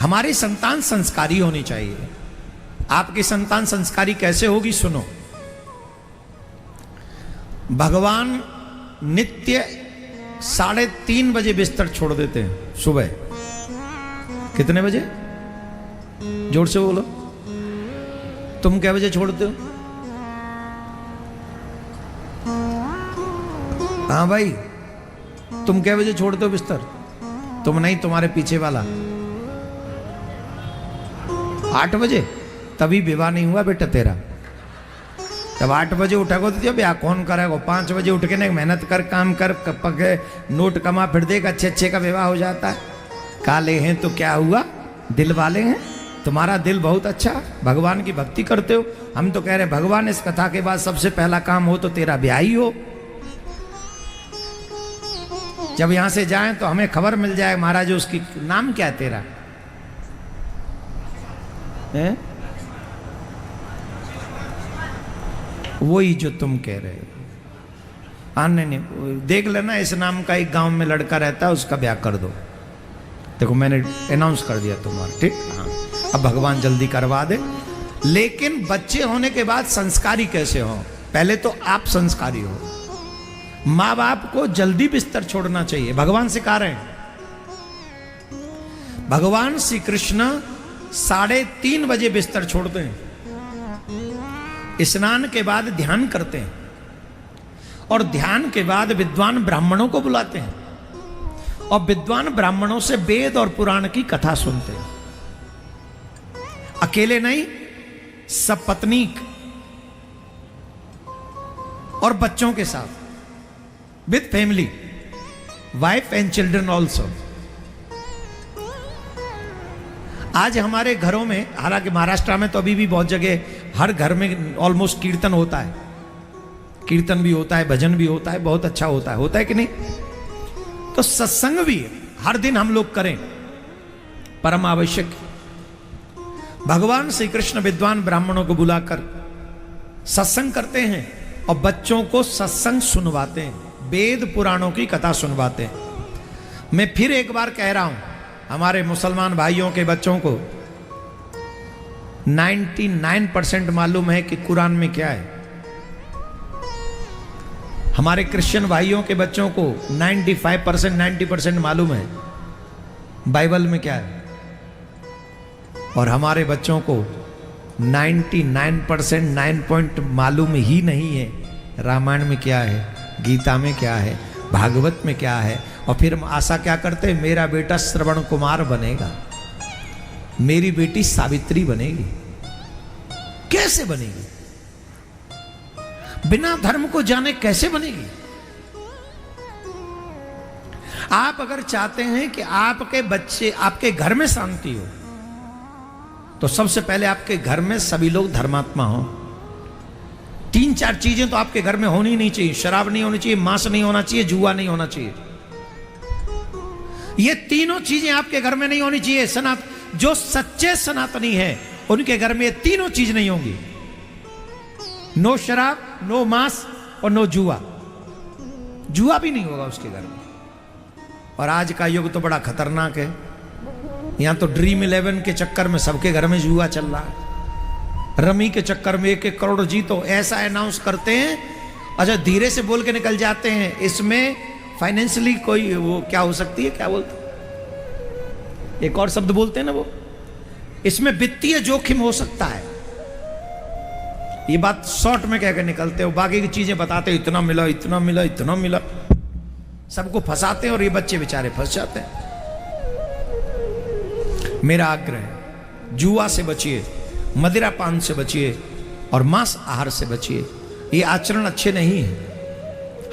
हमारी संतान संस्कारी होनी चाहिए। आपकी संतान संस्कारी कैसे होगी सुनो। भगवान नित्य 3:30 बजे बिस्तर छोड़ देते हैं सुबह। कितने बजे? जोर से बोलो। तुम क्या बजे छोड़ते हो? हाँ भाई, तुम क्या बजे छोड़ते हो बिस्तर? तुम नहीं, तुम्हारे पीछे वाला। 8 बजे? तभी विवाह नहीं हुआ बेटा तेरा। जब 8 बजे उठेगा तो ब्याह कौन करेगा? 5 बजे उठ के नहीं, मेहनत कर, काम कर, पके नोट कमा, फिर देख अच्छे का विवाह हो जाता है। काले हैं तो क्या हुआ, दिल वाले हैं। तुम्हारा दिल बहुत अच्छा, भगवान की भक्ति करते हो। हम तो कह रहे हैं भगवान इस कथा के बाद सबसे पहला काम हो तो तेरा ब्याह ही हो। जब यहां से जाएं तो हमें खबर मिल जाए महाराज उसकी नाम क्या है तेरा है? वही जो तुम कह रहे हो। आने नहीं, देख लेना इस नाम का एक गांव में लड़का रहता है, उसका ब्याह कर दो। देखो मैंने अनाउंस कर दिया तुम्हारा, ठीक। हाँ, अब भगवान जल्दी करवा दे। लेकिन बच्चे होने के बाद संस्कारी कैसे हो? पहले तो आप संस्कारी हो। माँ बाप को जल्दी बिस्तर छोड़ना चाहिए, भगवान सिखा रहे हैं। भगवान श्री कृष्ण 3:30 बजे बिस्तर छोड़ते हैं, स्नान के बाद ध्यान करते हैं और ध्यान के बाद विद्वान ब्राह्मणों को बुलाते हैं और विद्वान ब्राह्मणों से वेद और पुराण की कथा सुनते हैं। अकेले नहीं, सपत्नीक और बच्चों के साथ, with family, wife and children also. आज हमारे घरों में, हालांकि महाराष्ट्र में तो अभी भी बहुत जगह हर घर में ऑलमोस्ट कीर्तन होता है, कीर्तन भी होता है, भजन भी होता है, बहुत अच्छा होता है कि नहीं? तो सत्संग भी हर दिन हम लोग करें, परम आवश्यक। भगवान श्री कृष्ण विद्वान ब्राह्मणों को बुलाकर सत्संग करते हैं और बच्चों को सत्संग सुनवाते हैं, वेद पुराणों की कथा सुनवाते हैं। मैं फिर एक बार कह रहा हूं, हमारे मुसलमान भाइयों के बच्चों को 99% मालूम है कि कुरान में क्या है। हमारे क्रिश्चियन भाइयों के बच्चों को 95% 90% मालूम है बाइबल में क्या है। और हमारे बच्चों को 99% 9 पॉइंट मालूम ही नहीं है रामायण में क्या है, गीता में क्या है, भागवत में क्या है। और फिर आशा क्या करते हैं, मेरा बेटा श्रवण कुमार बनेगा, मेरी बेटी सावित्री बनेगी। कैसे बनेगी? बिना धर्म को जाने कैसे बनेगी? आप अगर चाहते हैं कि आपके बच्चे, आपके घर में शांति हो, तो सबसे पहले आपके घर में सभी लोग धर्मात्मा हो। 3-4 चीजें तो आपके घर में होनी नहीं चाहिए। शराब नहीं होनी चाहिए, मांस नहीं होना चाहिए, जुआ नहीं होना चाहिए। ये तीनों चीजें आपके घर में नहीं होनी चाहिए। जो सच्चे सनातनी हैं उनके घर में ये तीनों चीज नहीं होंगी। नो शराब, नो मांस और नो जुआ। जुआ भी नहीं होगा उसके घर में। और आज का युग तो बड़ा खतरनाक है। यहां तो ड्रीम 11 के चक्कर में सबके घर में जुआ चल रहा है। रमी के चक्कर में 1-1 करोड़ जीतो, ऐसा अनाउंस करते हैं। अच्छा, धीरे से बोल के निकल जाते हैं। इसमें फाइनेंशियली कोई वो क्या हो सकती है, क्या बोलते, एक और शब्द बोलते हैं ना वो, इसमें वित्तीय जोखिम हो सकता है। ये बात शॉर्ट में कहकर निकलते हो, बाकी की चीजें बताते हो, इतना मिला, इतना मिला, इतना मिला, सबको फंसाते हैं और ये बच्चे बेचारे फंस जाते हैं। मेरा आग्रह है, जुआ से बचिए, मदिरा पान से बचिए और मांस आहार से बचिए। ये आचरण अच्छे नहीं है।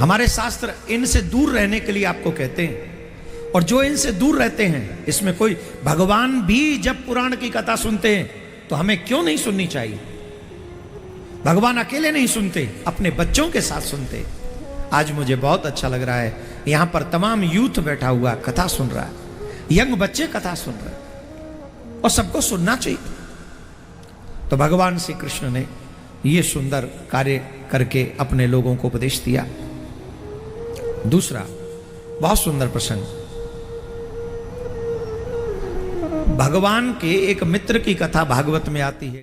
हमारे शास्त्र इनसे दूर रहने के लिए आपको कहते हैं। और जो इनसे दूर रहते हैं, इसमें कोई, भगवान भी जब पुराण की कथा सुनते हैं तो हमें क्यों नहीं सुननी चाहिए? भगवान अकेले नहीं सुनते, अपने बच्चों के साथ सुनते। आज मुझे बहुत अच्छा लग रहा है, यहां पर तमाम यूथ बैठा हुआ कथा सुन रहा है, यंग बच्चे कथा सुन रहे हैं और सबको सुनना चाहिए। तो भगवान श्री कृष्ण ने ये सुंदर कार्य करके अपने लोगों को उपदेश दिया। दूसरा बहुत सुंदर प्रसंग, भगवान के एक मित्र की कथा भागवत में आती है।